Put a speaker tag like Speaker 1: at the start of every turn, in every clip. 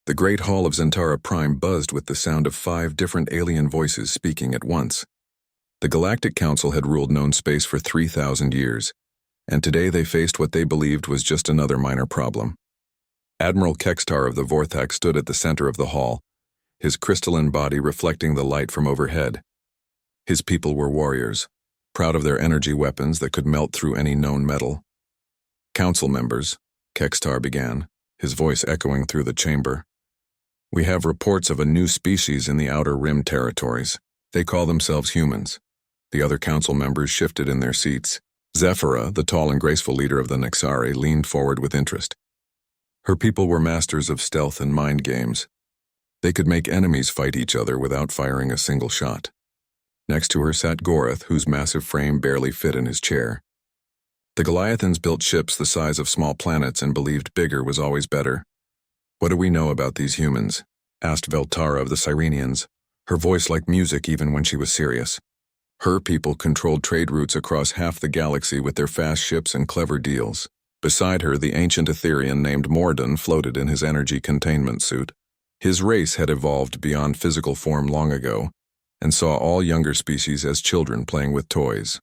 Speaker 1: The Great Hall of Zentara Prime buzzed with the sound of 5 different alien voices speaking at once. The Galactic Council had ruled known space for 3,000 years, and today they faced what they believed was just another minor problem. Admiral Kextar of the Vorthak stood at the center of the hall, his crystalline body reflecting the light from overhead. His people were warriors, proud of their energy weapons that could melt through any known metal. "Council members," Kextar began, his voice echoing through the chamber. "We have reports of a new species in the Outer Rim territories. They call themselves humans." The other council members shifted in their seats. Zephyra, the tall and graceful leader of the Nexari, leaned forward with interest. Her people were masters of stealth and mind games. They could make enemies fight each other without firing a single shot. Next to her sat Gorath, whose massive frame barely fit in his chair. The Goliathans built ships the size of small planets and believed bigger was always better. "What do we know about these humans?" asked Veltara of the Cyrenians, her voice like music even when she was serious. Her people controlled trade routes across half the galaxy with their fast ships and clever deals. Beside her, the ancient Etherian named Morden floated in his energy containment suit. His race had evolved beyond physical form long ago, and saw all younger species as children playing with toys.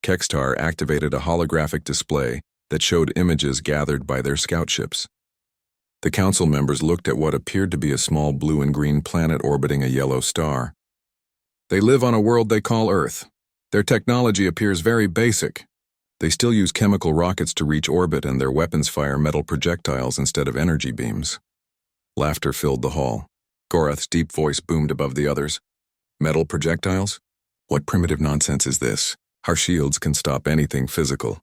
Speaker 1: Kextar activated a holographic display that showed images gathered by their scout ships. The council members looked at what appeared to be a small blue and green planet orbiting a yellow star. "They live on a world they call Earth. Their technology appears very basic. They still use chemical rockets to reach orbit, and their weapons fire metal projectiles instead of energy beams." Laughter filled the hall. Gorath's deep voice boomed above the others. "Metal projectiles? What primitive nonsense is this? Our shields can stop anything physical."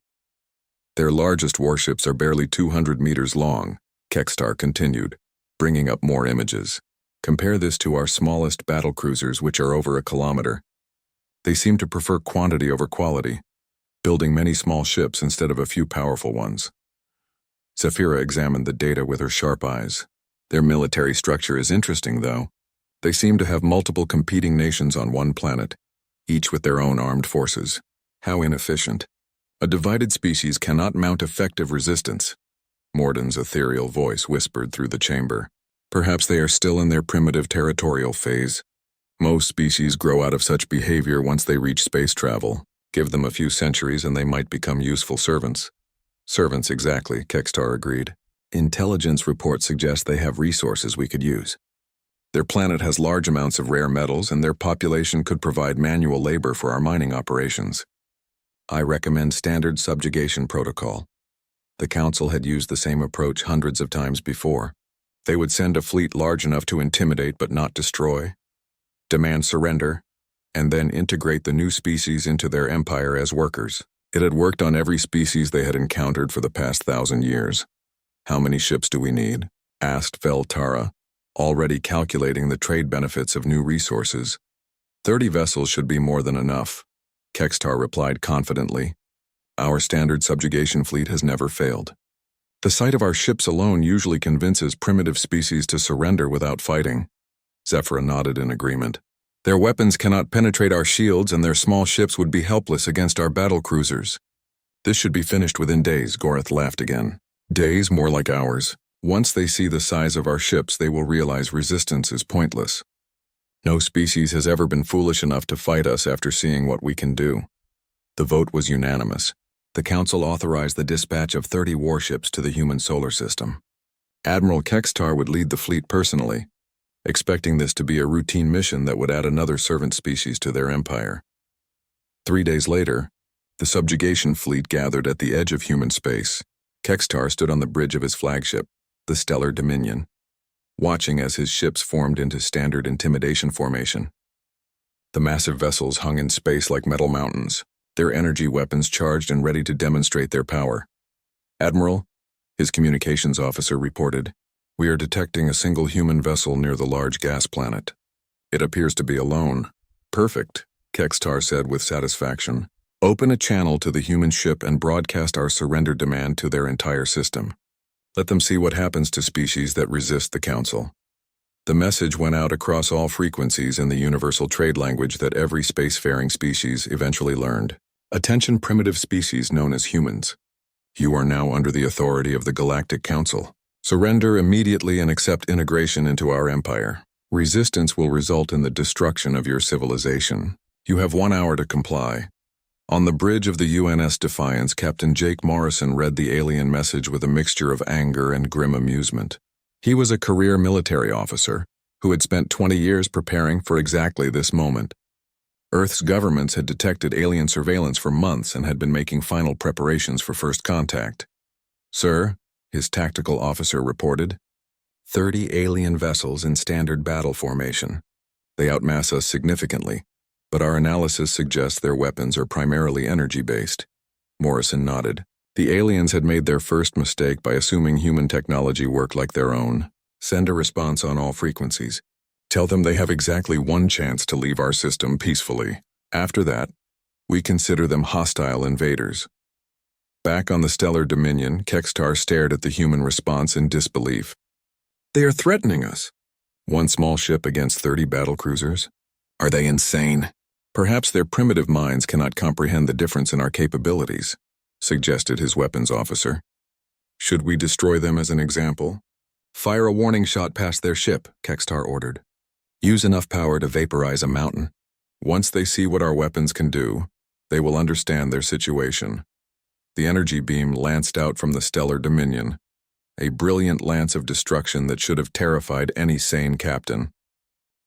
Speaker 1: "Their largest warships are barely 200 meters long," Kextar continued, bringing up more images. "Compare this to our smallest battlecruisers, which are over a kilometer. They seem to prefer quantity over quality, building many small ships instead of a few powerful ones." Zephyra examined the data with her sharp eyes. "Their military structure is interesting, though. They seem to have multiple competing nations on one planet, each with their own armed forces. How inefficient. A divided species cannot mount effective resistance." Morden's ethereal voice whispered through the chamber. "Perhaps they are still in their primitive territorial phase. Most species grow out of such behavior once they reach space travel. Give them a few centuries and they might become useful servants." "Servants, exactly," Kextar agreed. "Intelligence reports suggest they have resources we could use. Their planet has large amounts of rare metals, and their population could provide manual labor for our mining operations. I recommend standard subjugation protocol." The Council had used the same approach hundreds of times before. They would send a fleet large enough to intimidate but not destroy, demand surrender, and then integrate the new species into their empire as workers. It had worked on every species they had encountered for the past 1,000 years. "How many ships do we need?" asked Veltara, already calculating the trade benefits of new resources. 30 vessels should be more than enough," Kextar replied confidently. "Our standard subjugation fleet has never failed. The sight of our ships alone usually convinces primitive species to surrender without fighting." Zephyra nodded in agreement. "Their weapons cannot penetrate our shields, and their small ships would be helpless against our battle cruisers." "This should be finished within days," Gorath laughed again. "Days more like hours. Once they see the size of our ships, they will realize resistance is pointless. No species has ever been foolish enough to fight us after seeing what we can do." The vote was unanimous. The Council authorized the dispatch of 30 warships to the human solar system. Admiral Kextar would lead the fleet personally, expecting this to be a routine mission that would add another servant species to their empire. 3 days later, the subjugation fleet gathered at the edge of human space. Kextar stood on the bridge of his flagship, the Stellar Dominion, watching as his ships formed into standard intimidation formation. The massive vessels hung in space like metal mountains, their energy weapons charged and ready to demonstrate their power. "Admiral," his communications officer reported, "we are detecting a single human vessel near the large gas planet. It appears to be alone." "Perfect," Kextar said with satisfaction. "Open a channel to the human ship and broadcast our surrender demand to their entire system. Let them see what happens to species that resist the Council." The message went out across all frequencies in the universal trade language that every spacefaring species eventually learned. "Attention primitive species known as humans. You are now under the authority of the Galactic Council. Surrender immediately and accept integration into our empire. Resistance will result in the destruction of your civilization. You have 1 hour to comply. On the bridge of the UNS Defiance, Captain Jake Morrison read the alien message with a mixture of anger and grim amusement. He was a career military officer who had spent 20 years preparing for exactly this moment. Earth's governments had detected alien surveillance for months and had been making final preparations for first contact. "Sir," his tactical officer reported, 30 alien vessels in standard battle formation. They outmass us significantly, but our analysis suggests their weapons are primarily energy-based. Morrison nodded. The aliens had made their first mistake by assuming human technology worked like their own. Send a response on all frequencies. Tell them they have exactly 1 chance to leave our system peacefully. After that, we consider them hostile invaders. Back on the stellar dominion, Kextar stared at the human response in disbelief. They are threatening us. 1 small ship against 30 battlecruisers? Are they insane? Perhaps their primitive minds cannot comprehend the difference in our capabilities, suggested his weapons officer. Should we destroy them as an example? Fire a warning shot past their ship, Kextar ordered. Use enough power to vaporize a mountain. Once they see what our weapons can do, they will understand their situation. The energy beam lanced out from the stellar dominion, a brilliant lance of destruction that should have terrified any sane captain.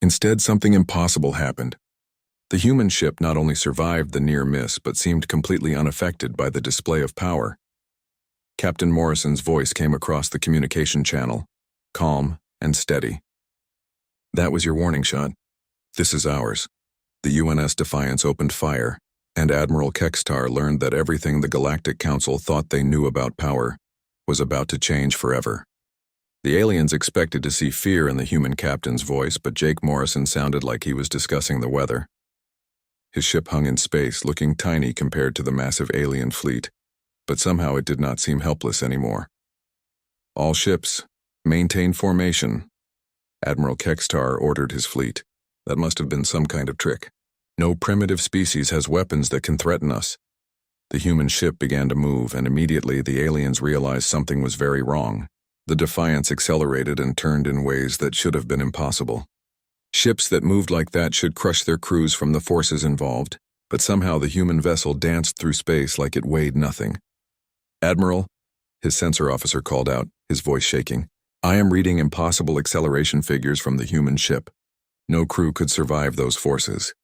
Speaker 1: Instead, something impossible happened. The human ship not only survived the near miss, but seemed completely unaffected by the display of power. Captain Morrison's voice came across the communication channel, calm and steady. That was your warning shot. This is ours. The UNS Defiance opened fire, and Admiral Kextar learned that everything the Galactic Council thought they knew about power was about to change forever. The aliens expected to see fear in the human captain's voice, but Jake Morrison sounded like he was discussing the weather. His ship hung in space, looking tiny compared to the massive alien fleet, but somehow it did not seem helpless anymore. All ships, maintain formation. Admiral Kextar ordered his fleet. That must have been some kind of trick. No primitive species has weapons that can threaten us. The human ship began to move, and immediately the aliens realized something was very wrong. The Defiance accelerated and turned in ways that should have been impossible. Ships that moved like that should crush their crews from the forces involved, but somehow the human vessel danced through space like it weighed nothing. "Admiral," his sensor officer called out, his voice shaking, "I am reading impossible acceleration figures from the human ship. No crew could survive those forces."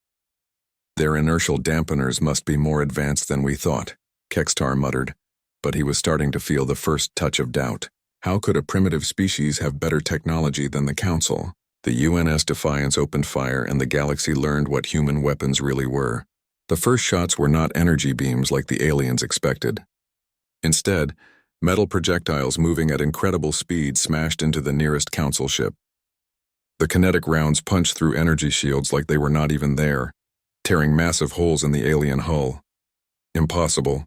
Speaker 1: "Their inertial dampeners must be more advanced than we thought," Kextar muttered, but he was starting to feel the first touch of doubt. How could a primitive species have better technology than the Council? The UNS Defiance opened fire, and the galaxy learned what human weapons really were. The first shots were not energy beams like the aliens expected. Instead, metal projectiles moving at incredible speed smashed into the nearest Council ship. The kinetic rounds punched through energy shields like they were not even there, tearing massive holes in the alien hull. "Impossible,"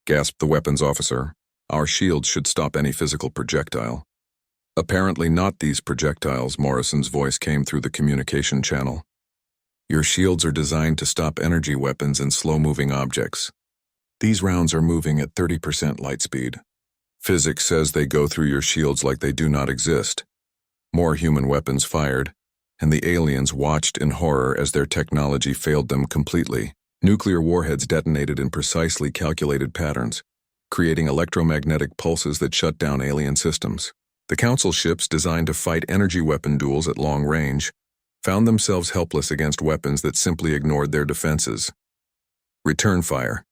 Speaker 1: gasped the weapons officer. "Our shields should stop any physical projectile." "Apparently not these projectiles," Morrison's voice came through the communication channel. "Your shields are designed to stop energy weapons and slow-moving objects. These rounds are moving at 30% light speed. Physics says they go through your shields like they do not exist." More human weapons fired, and the aliens watched in horror as their technology failed them completely. Nuclear warheads detonated in precisely calculated patterns, creating electromagnetic pulses that shut down alien systems. The Council ships, designed to fight energy weapon duels at long range, found themselves helpless against weapons that simply ignored their defenses. "Return fire,"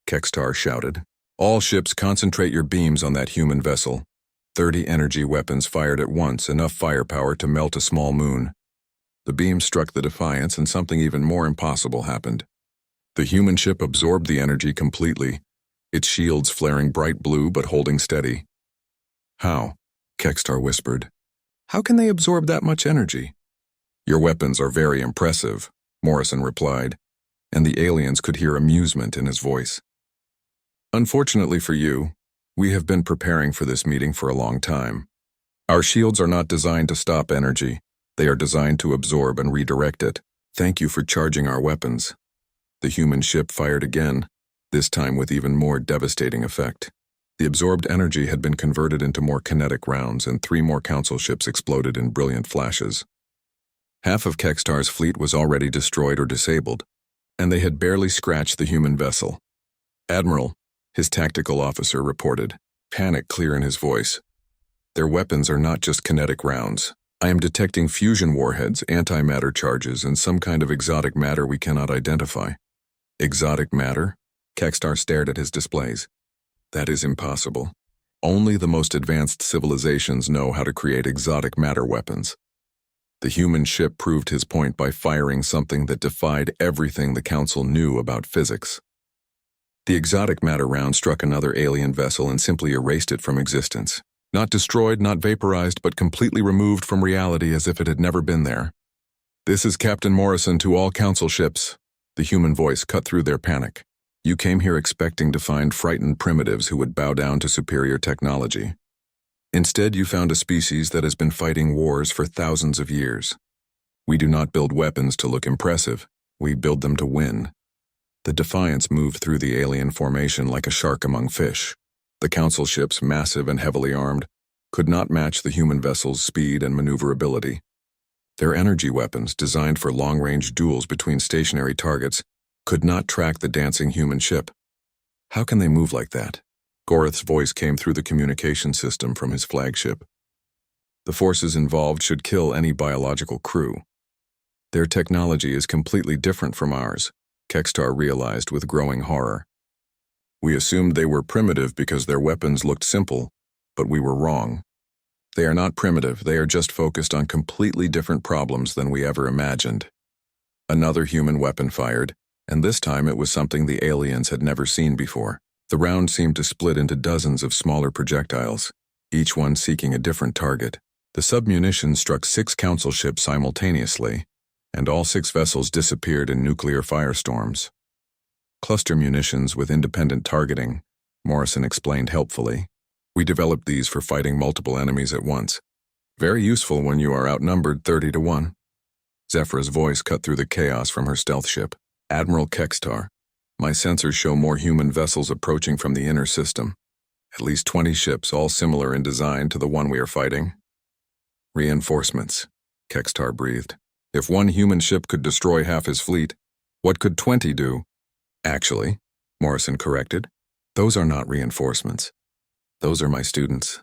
Speaker 1: Kextar shouted. "All ships, concentrate your beams on that human vessel." 30 energy weapons fired at once, enough firepower to melt a small moon. The beam struck the Defiance, and something even more impossible happened. The human ship absorbed the energy completely, its shields flaring bright blue but holding steady. "How?" Kextar whispered. "How can they absorb that much energy?" "Your weapons are very impressive," Morrison replied, and the aliens could hear amusement in his voice. "Unfortunately for you, we have been preparing for this meeting for a long time. Our shields are not designed to stop energy. They are designed to absorb and redirect it. Thank you for charging our weapons." The human ship fired again, this time with even more devastating effect. The absorbed energy had been converted into more kinetic rounds, and 3 more council ships exploded in brilliant flashes. Half of Kekstar's fleet was already destroyed or disabled, and they had barely scratched the human vessel. "Admiral," his tactical officer reported, panic clear in his voice. "Their weapons are not just kinetic rounds. I am detecting fusion warheads, antimatter charges, and some kind of exotic matter we cannot identify." "Exotic matter?" Kekstar stared at his displays. "That is impossible. Only the most advanced civilizations know how to create exotic matter weapons." The human ship proved his point by firing something that defied everything the Council knew about physics. The exotic matter round struck another alien vessel and simply erased it from existence. Not destroyed, not vaporized, but completely removed from reality as if it had never been there. "This is Captain Morrison to all Council ships." The human voice cut through their panic. "You came here expecting to find frightened primitives who would bow down to superior technology. Instead, you found a species that has been fighting wars for thousands of years. We do not build weapons to look impressive. We build them to win." The defiance moved through the alien formation like a shark among fish. The Council ships, massive and heavily armed, could not match the human vessel's speed and maneuverability. Their energy weapons, designed for long-range duels between stationary targets, could not track the dancing human ship. "How can they move like that?" Gorith's voice came through the communication system from his flagship. "The forces involved should kill any biological crew. Their technology is completely different from ours," Kekstar realized with growing horror. "We assumed they were primitive because their weapons looked simple, but we were wrong. They are not primitive, they are just focused on completely different problems than we ever imagined." Another human weapon fired, and this time it was something the aliens had never seen before. The round seemed to split into dozens of smaller projectiles, each one seeking a different target. The submunition struck 6 Council ships simultaneously, and all 6 vessels disappeared in nuclear firestorms. "Cluster munitions with independent targeting," Morrison explained helpfully. "We developed these for fighting multiple enemies at once. Very useful when you are outnumbered 30-1. Zephra's voice cut through the chaos from her stealth ship. "Admiral Kekstar, my sensors show more human vessels approaching from the inner system. At least 20 ships, all similar in design to the one we are fighting." "Reinforcements," Kekstar breathed. "If one human ship could destroy half his fleet, what could 20 do?" "Actually," Morrison corrected, "those are not reinforcements. Those are my students.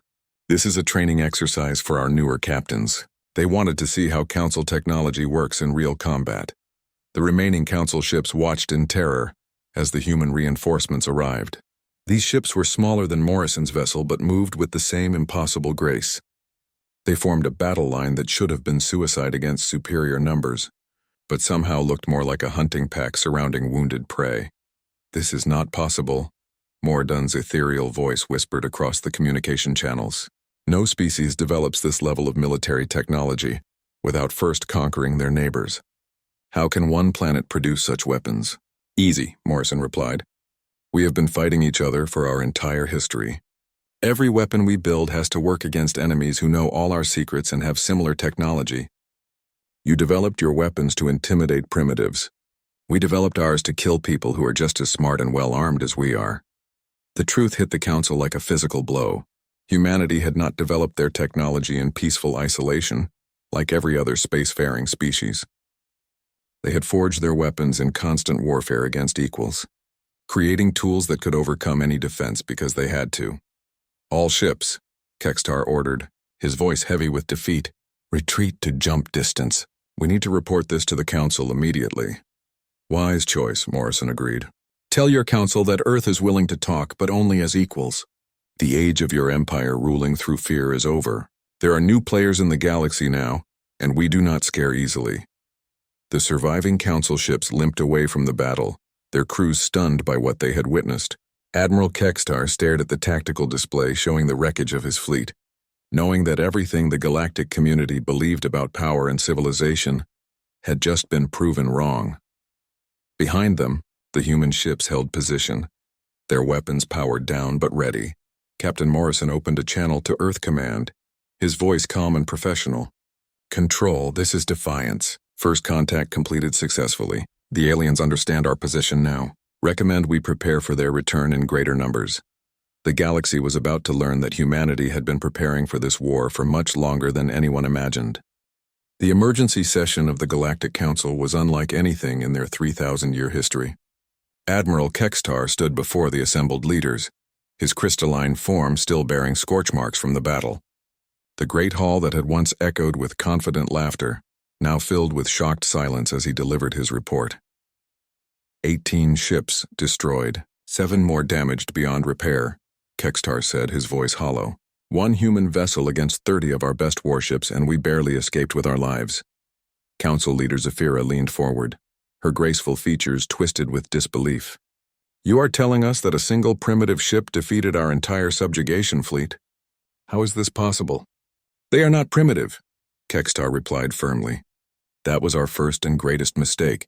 Speaker 1: This is a training exercise for our newer captains. They wanted to see how Council technology works in real combat." The remaining Council ships watched in terror as the human reinforcements arrived. These ships were smaller than Morrison's vessel but moved with the same impossible grace. They formed a battle line that should have been suicide against superior numbers, but somehow looked more like a hunting pack surrounding wounded prey. "This is not possible," Mordun's ethereal voice whispered across the communication channels. "No species develops this level of military technology without first conquering their neighbors. How can one planet produce such weapons?" "Easy," Morrison replied. "We have been fighting each other for our entire history. Every weapon we build has to work against enemies who know all our secrets and have similar technology. You developed your weapons to intimidate primitives. We developed ours to kill people who are just as smart and well-armed as we are." The truth hit the Council like a physical blow. Humanity had not developed their technology in peaceful isolation, like every other spacefaring species. They had forged their weapons in constant warfare against equals, creating tools that could overcome any defense because they had to. "All ships," Kekstar ordered, his voice heavy with defeat, "retreat to jump distance. We need to report this to the Council immediately." "Wise choice," Morrison agreed. "Tell your Council that Earth is willing to talk, but only as equals. The age of your empire ruling through fear is over. There are new players in the galaxy now, and we do not scare easily." The surviving Council ships limped away from the battle, their crews stunned by what they had witnessed. Admiral Kekstar stared at the tactical display showing the wreckage of his fleet, knowing that everything the galactic community believed about power and civilization had just been proven wrong. Behind them, the human ships held position, their weapons powered down but ready. Captain Morrison opened a channel to Earth Command, his voice calm and professional. "Control, this is Defiance. First contact completed successfully. The aliens understand our position now. Recommend we prepare for their return in greater numbers. The galaxy was about to learn that humanity had been preparing for this war for much longer than anyone imagined. The emergency session of the Galactic Council was unlike anything in their 3,000-year history. Admiral Kextar stood before the assembled leaders, his crystalline form still bearing scorch marks from the battle. The great hall that had once echoed with confident laughter now filled with shocked silence as he delivered his report. 18 ships destroyed, 7 more damaged beyond repair, Kextar said, his voice hollow. 1 human vessel against 30 of our best warships, and we barely escaped with our lives. Council leader Zafira leaned forward, her graceful features twisted with disbelief. You are telling us that a single primitive ship defeated our entire subjugation fleet? How is this possible? They are not primitive, Kextar replied firmly. That was our first and greatest mistake.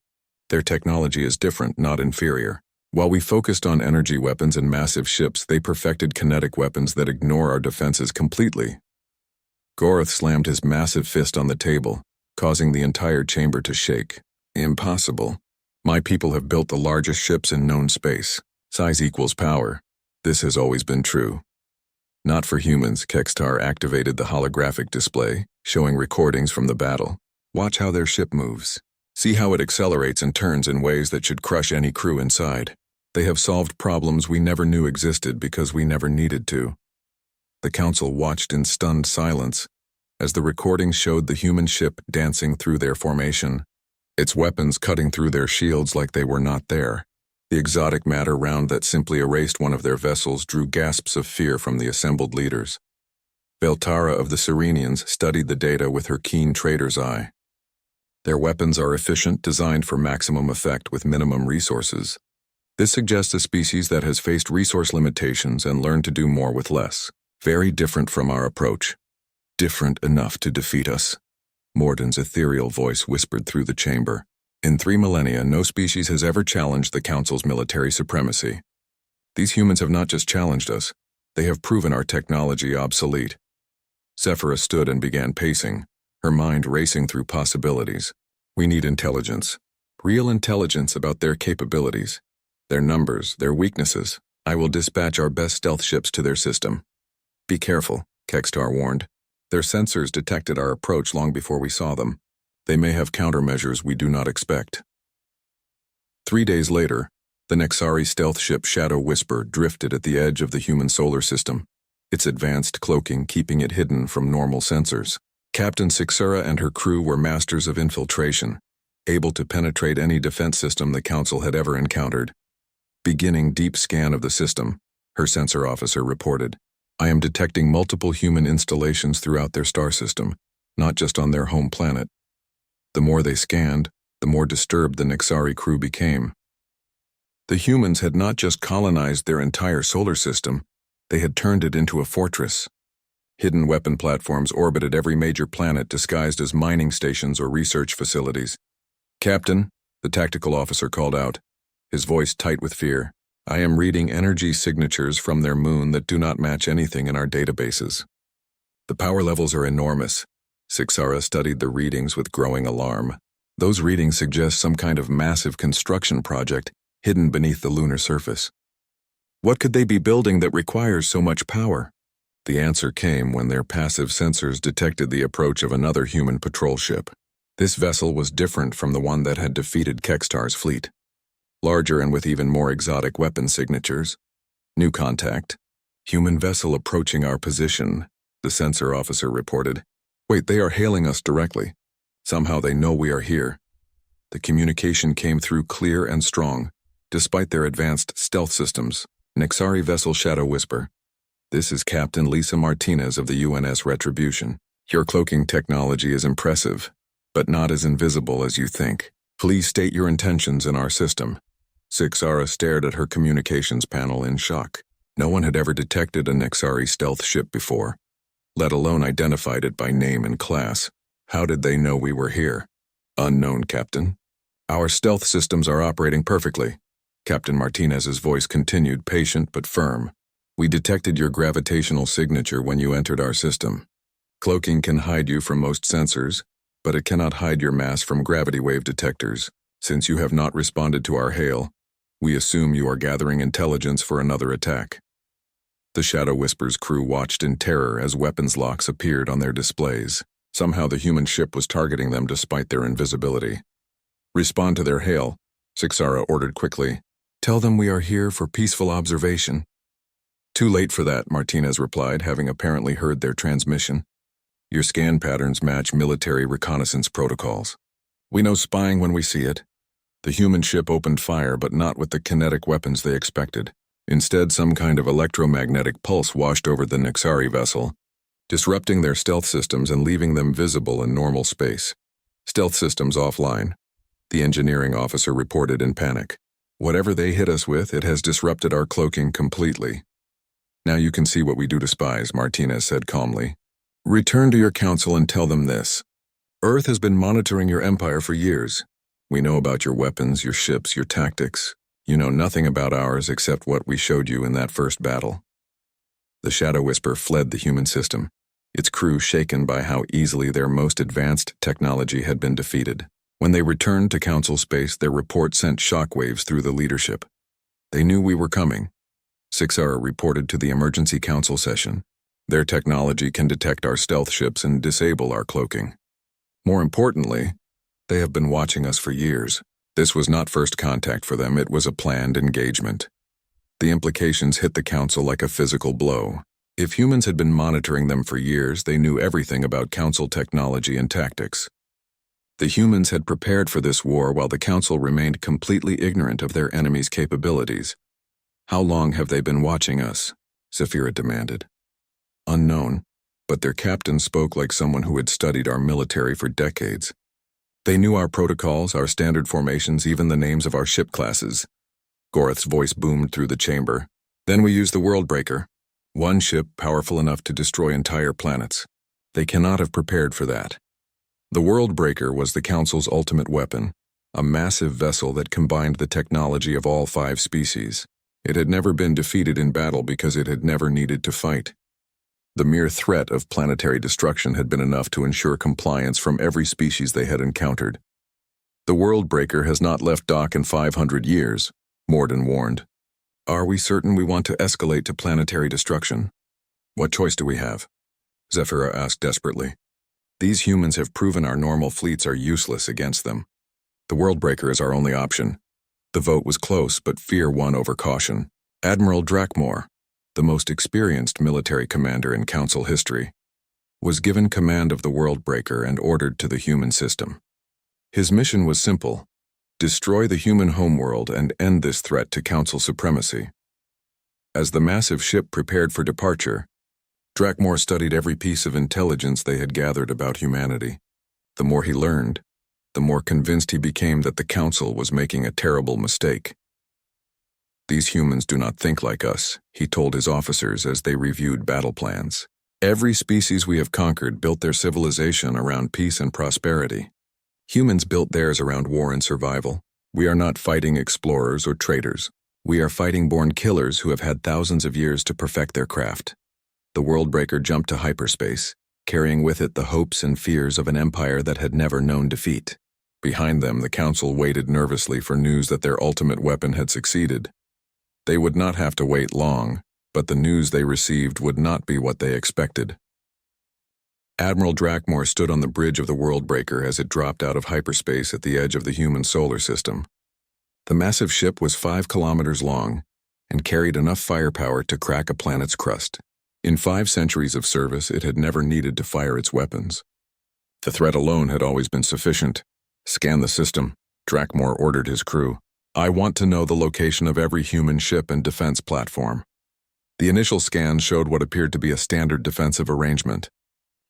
Speaker 1: Their technology is different, not inferior. While we focused on energy weapons and massive ships, they perfected kinetic weapons that ignore our defenses completely. Goroth slammed his massive fist on the table, causing the entire chamber to shake. Impossible. My people have built the largest ships in known space. Size equals power. This has always been true. Not for humans. Kextar activated the holographic display, showing recordings from the battle. Watch how their ship moves. See how it accelerates and turns in ways that should crush any crew inside. They have solved problems we never knew existed because we never needed to. The council watched in stunned silence as the recordings showed the human ship dancing through their formation, its weapons cutting through their shields like they were not there. The exotic matter round that simply erased one of their vessels drew gasps of fear from the assembled leaders. Veltara of the Serenians studied the data with her keen trader's eye. Their weapons are efficient, designed for maximum effect with minimum resources. This suggests a species that has faced resource limitations and learned to do more with less. Very different from our approach. Different enough to defeat us. Morden's ethereal voice whispered through the chamber. In 3 millennia, no species has ever challenged the Council's military supremacy. These humans have not just challenged us, they have proven our technology obsolete. Zephyra stood and began pacing, her mind racing through possibilities. We need intelligence. Real intelligence about their capabilities, their numbers, their weaknesses. I will dispatch our best stealth ships to their system. Be careful, Kextar warned. Their sensors detected our approach long before we saw them. They may have countermeasures we do not expect. 3 days later, the Nexari stealth ship Shadow Whisper drifted at the edge of the human solar system, its advanced cloaking keeping it hidden from normal sensors. Captain Sixura and her crew were masters of infiltration, able to penetrate any defense system the Council had ever encountered. Beginning deep scan of the system, her sensor officer reported, I am detecting multiple human installations throughout their star system, not just on their home planet. The more they scanned, the more disturbed the Nexari crew became. The humans had not just colonized their entire solar system, they had turned it into a fortress. Hidden weapon platforms orbited every major planet disguised as mining stations or research facilities. Captain, the tactical officer called out, his voice tight with fear, I am reading energy signatures from their moon that do not match anything in our databases. The power levels are enormous. Sixara studied the readings with growing alarm. Those readings suggest some kind of massive construction project hidden beneath the lunar surface. What could they be building that requires so much power? The answer came when their passive sensors detected the approach of another human patrol ship. This vessel was different from the one that had defeated Kextar's fleet. Larger and with even more exotic weapon signatures. New contact. Human vessel approaching our position, the sensor officer reported. Wait, they are hailing us directly. Somehow they know we are here. The communication came through clear and strong, despite their advanced stealth systems. Nexari vessel Shadow Whisper. This is Captain Lisa Martinez of the UNS Retribution. Your cloaking technology is impressive, but not as invisible as you think. Please state your intentions in our system. Sixara stared at her communications panel in shock. No one had ever detected a Nexari stealth ship before, let alone identified it by name and class. How did they know we were here? Unknown, Captain. Our stealth systems are operating perfectly. Captain Martinez's voice continued, patient but firm. We detected your gravitational signature when you entered our system. Cloaking can hide you from most sensors, but it cannot hide your mass from gravity wave detectors. Since you have not responded to our hail, we assume you are gathering intelligence for another attack. The Shadow Whisper's crew watched in terror as weapons locks appeared on their displays. Somehow the human ship was targeting them despite their invisibility. "Respond to their hail," Sixara ordered quickly. "Tell them we are here for peaceful observation." "Too late for that," Martinez replied, having apparently heard their transmission. "Your scan patterns match military reconnaissance protocols. We know spying when we see it." The human ship opened fire, but not with the kinetic weapons they expected. Instead, some kind of electromagnetic pulse washed over the Nixari vessel, disrupting their stealth systems and leaving them visible in normal space. "Stealth systems offline," the engineering officer reported in panic. "Whatever they hit us with, it has disrupted our cloaking completely." "Now you can see what we do to spies," Martinez said calmly. "Return to your council and tell them this. Earth has been monitoring your empire for years. We know about your weapons, your ships, your tactics. You know nothing about ours except what we showed you in that first battle." The Shadow Whisper fled the human system, its crew shaken by how easily their most advanced technology had been defeated. When they returned to council space, their report sent shockwaves through the leadership. "They knew we were coming," Sixara reported to the emergency council session. "Their technology can detect our stealth ships and disable our cloaking. More importantly, they have been watching us for years. This was not first contact for them, it was a planned engagement." The implications hit the council like a physical blow. If humans had been monitoring them for years, they knew everything about council technology and tactics. The humans had prepared for this war while the council remained completely ignorant of their enemy's capabilities. "How long have they been watching us?" Zafira demanded. "Unknown, but their captain spoke like someone who had studied our military for decades. They knew our protocols, our standard formations, even the names of our ship classes." Gorath's voice boomed through the chamber. "Then we used the Worldbreaker, one ship powerful enough to destroy entire planets. They cannot have prepared for that. The Worldbreaker was the Council's ultimate weapon, a massive vessel that combined the technology of all 5 species. It had never been defeated in battle because it had never needed to fight. The mere threat of planetary destruction had been enough to ensure compliance from every species they had encountered. The Worldbreaker has not left dock in 500 years, Morden warned. "Are we certain we want to escalate to planetary destruction? What choice do we have?" Zafira asked desperately. "These humans have proven our normal fleets are useless against them. The Worldbreaker is our only option." The vote was close, but fear won over caution. Admiral Drakmor, the most experienced military commander in Council history, was given command of the Worldbreaker and ordered to the human system. His mission was simple: destroy the human homeworld and end this threat to Council supremacy. As the massive ship prepared for departure, Drakmor studied every piece of intelligence they had gathered about humanity. The more he learned, the more convinced he became that the Council was making a terrible mistake. "These humans do not think like us," he told his officers as they reviewed battle plans. "Every species we have conquered built their civilization around peace and prosperity. Humans built theirs around war and survival. We are not fighting explorers or traders. We are fighting born killers who have had thousands of years to perfect their craft." The Worldbreaker jumped to hyperspace, carrying with it the hopes and fears of an empire that had never known defeat. Behind them, the Council waited nervously for news that their ultimate weapon had succeeded. They would not have to wait long, but the news they received would not be what they expected. Admiral Drakmor stood on the bridge of the Worldbreaker as it dropped out of hyperspace at the edge of the human solar system. The massive ship was 5 kilometers long and carried enough firepower to crack a planet's crust. In 5 centuries of service, it had never needed to fire its weapons. The threat alone had always been sufficient. "Scan the system," Drakmor ordered his crew. "I want to know the location of every human ship and defense platform." The initial scan showed what appeared to be a standard defensive arrangement.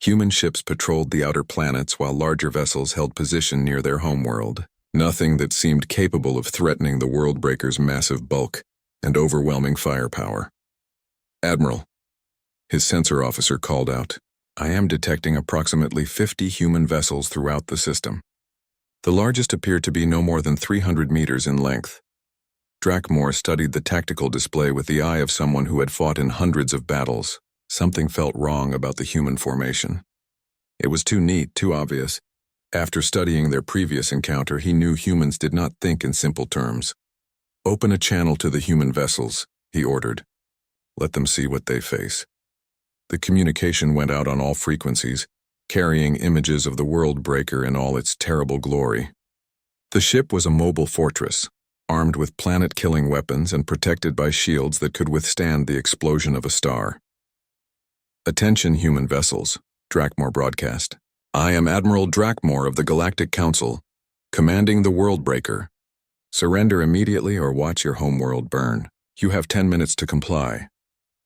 Speaker 1: Human ships patrolled the outer planets while larger vessels held position near their homeworld. Nothing that seemed capable of threatening the Worldbreaker's massive bulk and overwhelming firepower. "Admiral," his sensor officer called out, "I am detecting approximately 50 human vessels throughout the system. The largest appeared to be no more than 300 meters in length." Drakmor studied the tactical display with the eye of someone who had fought in hundreds of battles. Something felt wrong about the human formation. It was too neat, too obvious. After studying their previous encounter, he knew humans did not think in simple terms. "Open a channel to the human vessels," he ordered. Let them see what they face. The communication went out on all frequencies, carrying images of the world breaker in all its terrible glory. The ship was a mobile fortress, armed with planet-killing weapons and protected by shields that could withstand the explosion of a star. Attention, human vessels, Drakmor broadcast. I am Admiral Drakmor of the Galactic Council, commanding the world breaker. Surrender immediately or watch your homeworld burn. You have 10 minutes to comply.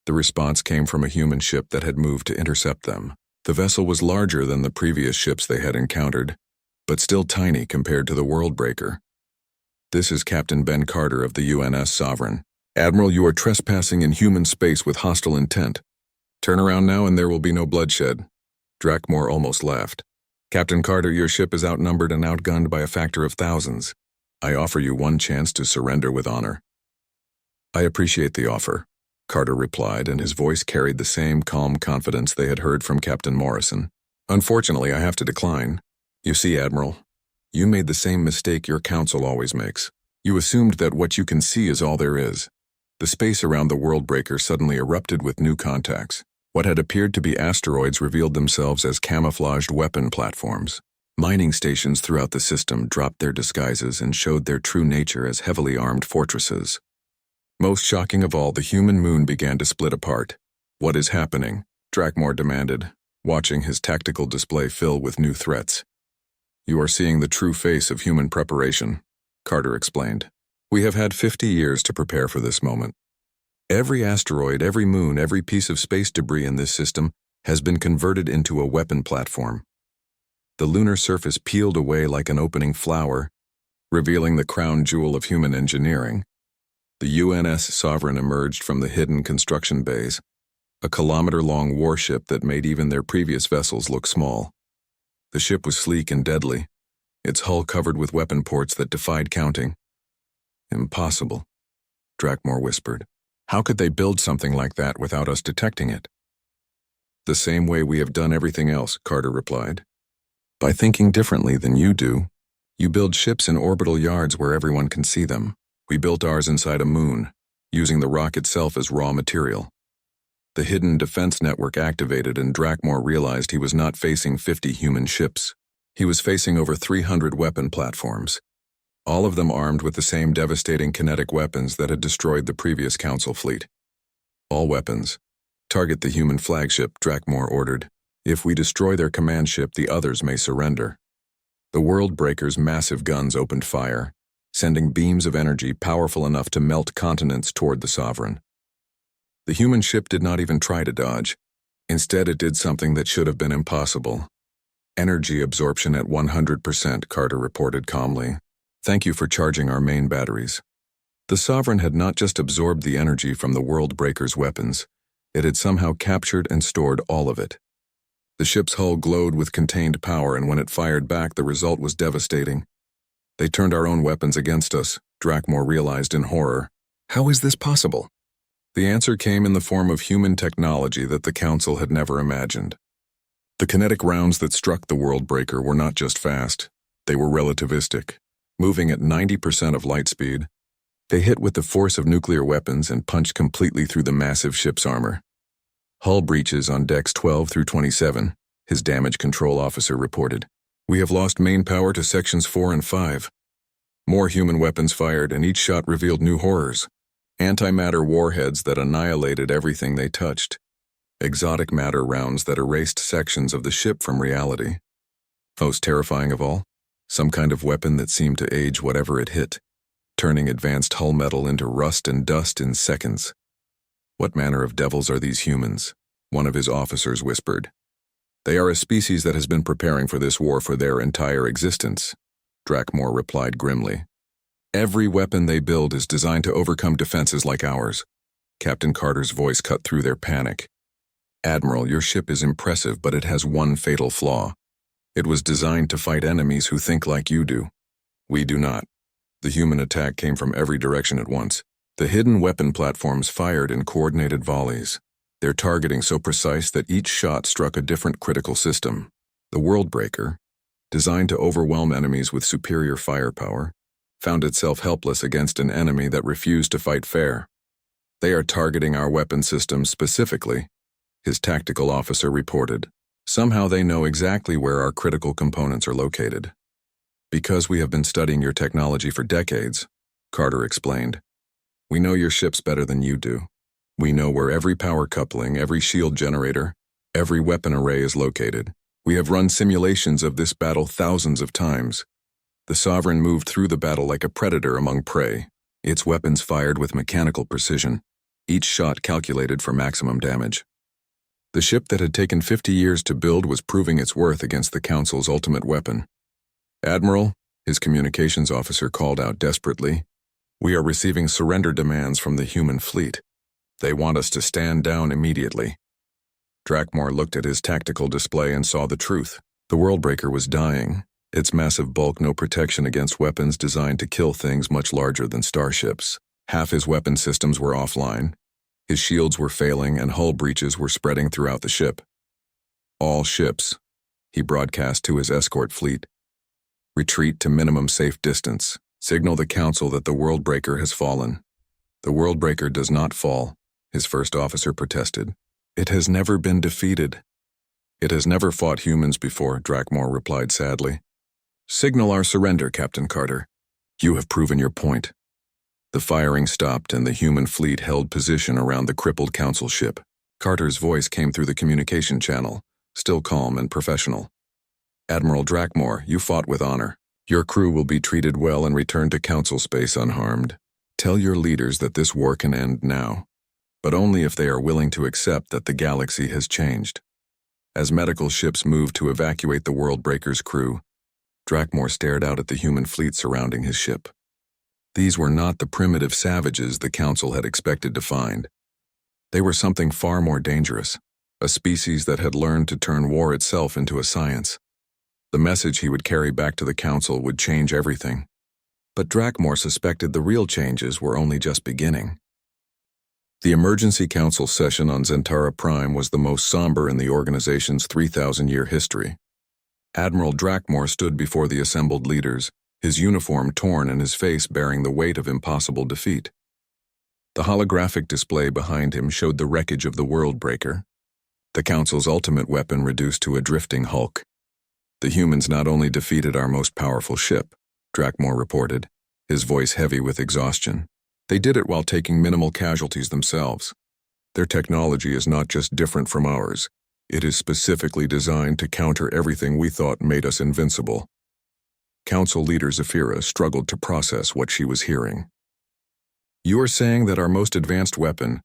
Speaker 1: The response came from a human ship that had moved to intercept them. The vessel was larger than the previous ships they had encountered, but still tiny compared to the world breaker. This is Captain Ben Carter of the UNS Sovereign. Admiral, you are trespassing in human space with hostile intent. Turn around now and there will be no bloodshed. Drakmor almost laughed. Captain Carter, your ship is outnumbered and outgunned by a factor of thousands. I offer you one chance to surrender with honor. I appreciate the offer, Carter replied, and his voice carried the same calm confidence they had heard from Captain Morrison. Unfortunately, I have to decline. You see, Admiral, you made the same mistake your council always makes. You assumed that what you can see is all there is. The space around the world breaker suddenly erupted with new contacts. What had appeared to be asteroids revealed themselves as camouflaged weapon platforms. Mining stations throughout the system dropped their disguises and showed their true nature as heavily armed fortresses. Most shocking of all, the human moon began to split apart. What is happening? Drakmor demanded, watching his tactical display fill with new threats. You are seeing the true face of human preparation, Carter explained. We have had 50 years to prepare for this moment. Every asteroid, every moon, every piece of space debris in this system has been converted into a weapon platform. The lunar surface peeled away like an opening flower, revealing the crown jewel of human engineering. The UNS Sovereign emerged from the hidden construction bays, a kilometer-long warship that made even their previous vessels look small. The ship was sleek and deadly, its hull covered with weapon ports that defied counting. Impossible, Drakmor whispered. How could they build something like that without us detecting it? The same way we have done everything else, Carter replied. By thinking differently than you do. You build ships in orbital yards where everyone can see them. We built ours inside a moon, using the rock itself as raw material. The hidden defense network activated and Drakmor realized he was not facing 50 human ships. He was facing over 300 weapon platforms, all of them armed with the same devastating kinetic weapons that had destroyed the previous Council fleet. All weapons. Target the human flagship, Drakmor ordered. If we destroy their command ship, the others may surrender. The world breaker's massive guns opened fire, sending beams of energy powerful enough to melt continents toward the Sovereign. The human ship did not even try to dodge. Instead, it did something that should have been impossible. Energy absorption at 100%, Carter reported calmly. Thank you for charging our main batteries. The Sovereign had not just absorbed the energy from the world breaker's weapons, it had somehow captured and stored all of it. The ship's hull glowed with contained power, and when it fired back, the result was devastating. They turned our own weapons against us, Drakmor realized in horror. How is this possible? The answer came in the form of human technology that the Council had never imagined. The kinetic rounds that struck the world breaker were not just fast, they were relativistic. Moving at 90% of light speed, they hit with the force of nuclear weapons and punched completely through the massive ship's armor. Hull breaches on decks 12 through 27, his damage control officer reported. We have lost main power to sections 4 and 5. More human weapons fired, and each shot revealed new horrors. Antimatter warheads that annihilated everything they touched. Exotic matter rounds that erased sections of the ship from reality. Most terrifying of all, some kind of weapon that seemed to age whatever it hit, turning advanced hull metal into rust and dust in seconds. What manner of devils are these humans? One of his officers whispered. They are a species that has been preparing for this war for their entire existence, Drakmor replied grimly. Every weapon they build is designed to overcome defenses like ours. Captain Carter's voice cut through their panic. Admiral, your ship is impressive, but it has one fatal flaw. It was designed to fight enemies who think like you do. We do not. The human attack came from every direction at once. The hidden weapon platforms fired in coordinated volleys, their targeting so precise that each shot struck a different critical system. The world breaker, designed to overwhelm enemies with superior firepower, found itself helpless against an enemy that refused to fight fair. They are targeting our weapon systems specifically, his tactical officer reported. Somehow they know exactly where our critical components are located. Because we have been studying your technology for decades, Carter explained. We know your ships better than you do. We know where every power coupling, every shield generator, every weapon array is located. We have run simulations of this battle thousands of times. The Sovereign moved through the battle like a predator among prey, its weapons fired with mechanical precision, each shot calculated for maximum damage. The ship that had taken 50 years to build was proving its worth against the Council's ultimate weapon. Admiral, his communications officer called out desperately, we are receiving surrender demands from the human fleet. They want us to stand down immediately. Drakmor looked at his tactical display and saw the truth. The Worldbreaker was dying, its massive bulk no protection against weapons designed to kill things much larger than starships. Half his weapon systems were offline. His shields were failing and hull breaches were spreading throughout the ship. All ships, he broadcast to his escort fleet. Retreat to minimum safe distance. Signal the Council that the Worldbreaker has fallen. The Worldbreaker does not fall, his first officer protested. It has never been defeated. It has never fought humans before, Drakmor replied sadly. Signal our surrender, Captain Carter. You have proven your point. The firing stopped and the human fleet held position around the crippled Council ship. Carter's voice came through the communication channel, still calm and professional. Admiral Drakmor, you fought with honor. Your crew will be treated well and return to Council space unharmed. Tell your leaders that this war can end now, but only if they are willing to accept that the galaxy has changed. As medical ships moved to evacuate the Worldbreaker's crew, Drakmor stared out at the human fleet surrounding his ship. These were not the primitive savages the Council had expected to find. They were something far more dangerous, a species that had learned to turn war itself into a science. The message he would carry back to the Council would change everything. But Drakmor suspected the real changes were only just beginning. The Emergency Council session on Zentara Prime was the most somber in the organization's 3,000-year history. Admiral Drakmor stood before the assembled leaders, his uniform torn and his face bearing the weight of impossible defeat. The holographic display behind him showed the wreckage of the Worldbreaker, the Council's ultimate weapon reduced to a drifting hulk. The humans not only defeated our most powerful ship, Drakmor reported, his voice heavy with exhaustion. They did it while taking minimal casualties themselves. Their technology is not just different from ours. It is specifically designed to counter everything we thought made us invincible. Council leader Zafira struggled to process what she was hearing. You are saying that our most advanced weapon,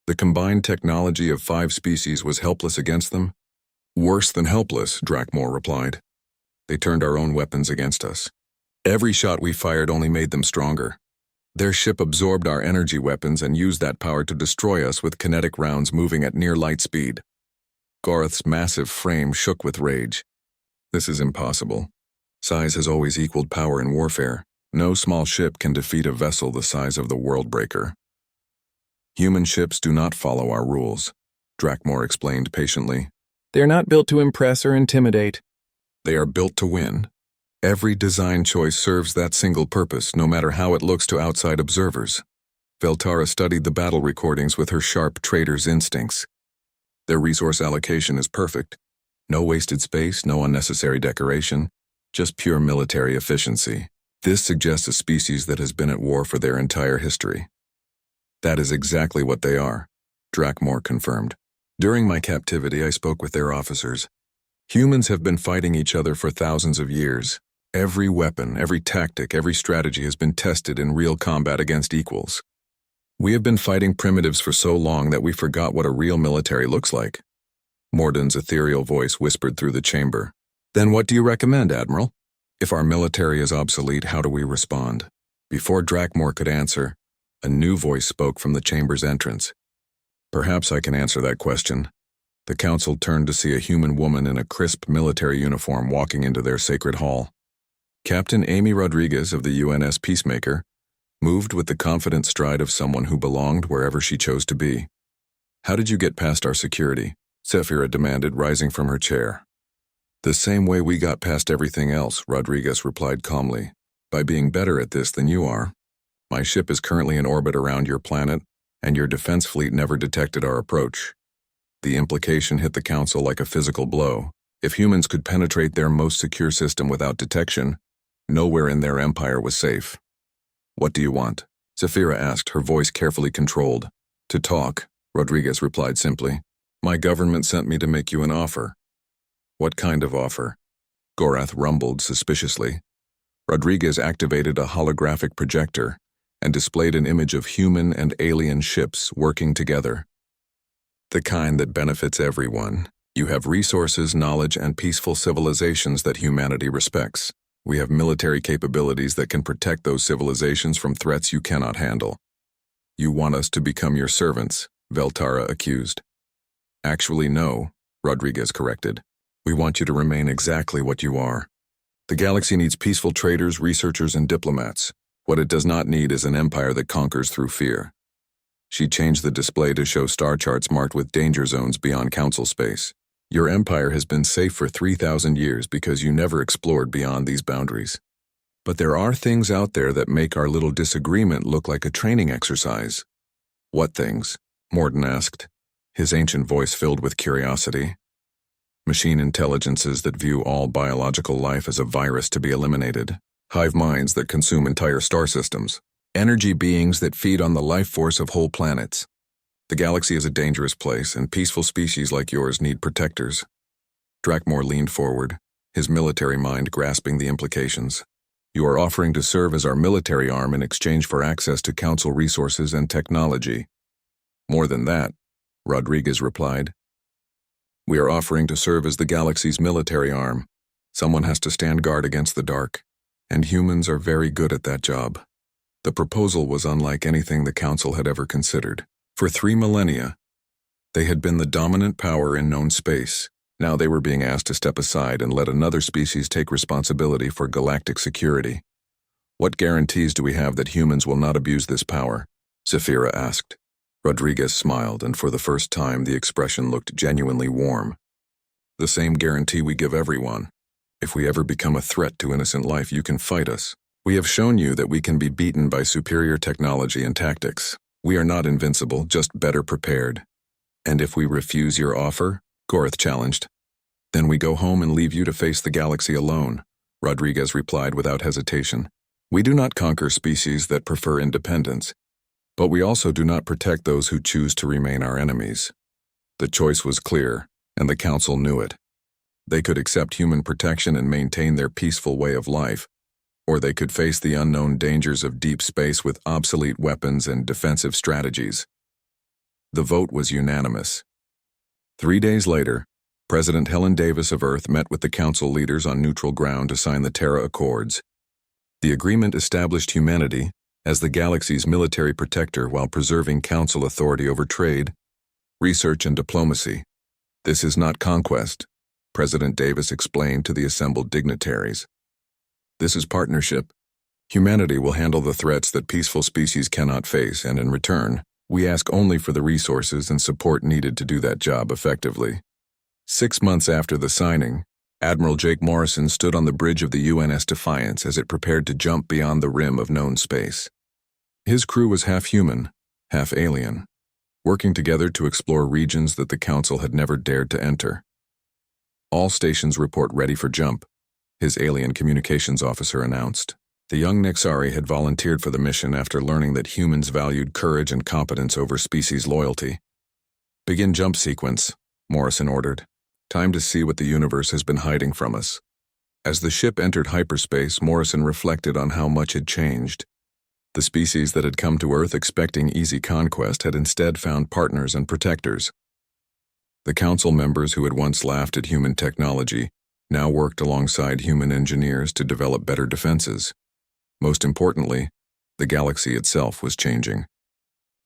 Speaker 1: the combined technology of 5 species, was helpless against them? Worse than helpless, Drakmor replied. They turned our own weapons against us. Every shot we fired only made them stronger. Their ship absorbed our energy weapons and used that power to destroy us with kinetic rounds moving at near light speed. Garth's massive frame shook with rage. This is impossible. Size has always equaled power in warfare. No small ship can defeat a vessel the size of the Worldbreaker. Human ships do not follow our rules, Drakmor explained patiently.
Speaker 2: They are not built to impress or intimidate.
Speaker 1: They are built to win. Every design choice serves that single purpose, no matter how it looks to outside observers. Veltara studied the battle recordings with her sharp trader's instincts. Their resource allocation is perfect. No wasted space, no unnecessary decoration, just pure military efficiency. This suggests a species that has been at war for their entire history. That is exactly what they are, Drakmor confirmed. During my captivity, I spoke with their officers. Humans have been fighting each other for thousands of years. Every weapon, every tactic, every strategy has been tested in real combat against equals. We have been fighting primitives for so long that we forgot what a real military looks like. Morden's ethereal voice whispered through the chamber. Then what do you recommend, Admiral? If our military is obsolete, how do we respond? Before Drakmor could answer, a new voice spoke from the chamber's entrance. Perhaps I can answer that question. The Council turned to see a human woman in a crisp military uniform walking into their sacred hall. Captain Amy Rodriguez of the UNS Peacemaker moved with the confident stride of someone who belonged wherever she chose to be. How did you get past our security? Zafira demanded, rising from her chair. The same way we got past everything else, Rodriguez replied calmly. By being better at this than you are. My ship is currently in orbit around your planet, and your defense fleet never detected our approach. The implication hit the Council like a physical blow. If humans could penetrate their most secure system without detection, nowhere in their empire was safe. "What do you want?" Zafira asked, her voice carefully controlled. "To talk," Rodriguez replied simply. "My government sent me to make you an offer." "What kind of offer?" Gorath rumbled suspiciously. Rodriguez activated a holographic projector and displayed an image of human and alien ships working together. "The kind that benefits everyone. You have resources, knowledge, and peaceful civilizations that humanity respects. We have military capabilities that can protect those civilizations from threats you cannot handle." "You want us to become your servants," Veltara accused. "Actually, no," Rodriguez corrected. "We want you to remain exactly what you are. The galaxy needs peaceful traders, researchers, and diplomats. What it does not need is an empire that conquers through fear." She changed the display to show star charts marked with danger zones beyond Council space. "Your empire has been safe for 3,000 years because you never explored beyond these boundaries. But there are things out there that make our little disagreement look like a training exercise." "What things?" Morden asked, his ancient voice filled with curiosity. "Machine intelligences that view all biological life as a virus to be eliminated. Hive minds that consume entire star systems. Energy beings that feed on the life force of whole planets. The galaxy is a dangerous place, and peaceful species like yours need protectors." Drakmore leaned forward, his military mind grasping the implications. "You are offering to serve as our military arm in exchange for access to Council resources and technology." "More than that," Rodriguez replied. "We are offering to serve as the galaxy's military arm. Someone has to stand guard against the dark, and humans are very good at that job." The proposal was unlike anything the Council had ever considered. For 3 millennia, they had been the dominant power in known space. Now they were being asked to step aside and let another species take responsibility for galactic security. "What guarantees do we have that humans will not abuse this power?" Zafira asked. Rodriguez smiled, and for the first time the expression looked genuinely warm. "The same guarantee we give everyone. If we ever become a threat to innocent life, you can fight us. We have shown you that we can be beaten by superior technology and tactics. We are not invincible, just better prepared." "And if we refuse your offer?" Gorath challenged. "Then we go home and leave you to face the galaxy alone," Rodriguez replied without hesitation. "We do not conquer species that prefer independence, but we also do not protect those who choose to remain our enemies." The choice was clear, and the Council knew it. They could accept human protection and maintain their peaceful way of life, or they could face the unknown dangers of deep space with obsolete weapons and defensive strategies. The vote was unanimous. 3 days later, President Helen Davis of Earth met with the Council leaders on neutral ground to sign the Terra Accords. The agreement established humanity as the galaxy's military protector while preserving Council authority over trade, research, and diplomacy. "This is not conquest," President Davis explained to the assembled dignitaries. "This is partnership. Humanity will handle the threats that peaceful species cannot face, and in return, we ask only for the resources and support needed to do that job effectively." 6 months after the signing, Admiral Jake Morrison stood on the bridge of the UNS Defiance as it prepared to jump beyond the rim of known space. His crew was half human, half alien, working together to explore regions that the Council had never dared to enter. "All stations report ready for jump," his alien communications officer announced. The young Nexari had volunteered for the mission after learning that humans valued courage and competence over species loyalty. "Begin jump sequence," Morrison ordered. "Time to see what the universe has been hiding from us." As the ship entered hyperspace, Morrison reflected on how much had changed. The species that had come to Earth expecting easy conquest had instead found partners and protectors. The Council members who had once laughed at human technology now worked alongside human engineers to develop better defenses. Most importantly, the galaxy itself was changing.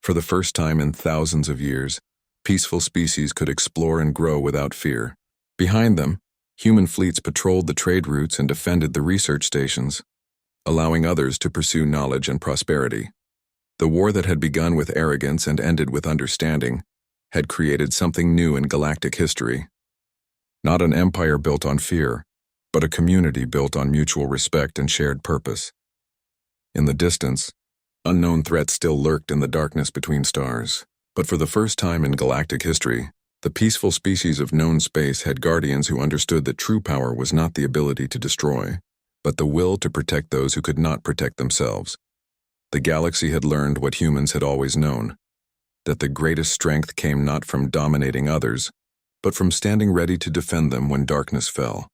Speaker 1: For the first time in thousands of years, peaceful species could explore and grow without fear. Behind them, human fleets patrolled the trade routes and defended the research stations, allowing others to pursue knowledge and prosperity. The war that had begun with arrogance and ended with understanding had created something new in galactic history. Not an empire built on fear, but a community built on mutual respect and shared purpose. In the distance, Unknown threats still lurked in the darkness between stars. But for the first time in galactic history, the peaceful species of known space had guardians who understood that true power was not the ability to destroy, but the will to protect those who could not protect themselves. The galaxy had learned what humans had always known, that the greatest strength came not from dominating others, but from standing ready to defend them when darkness fell.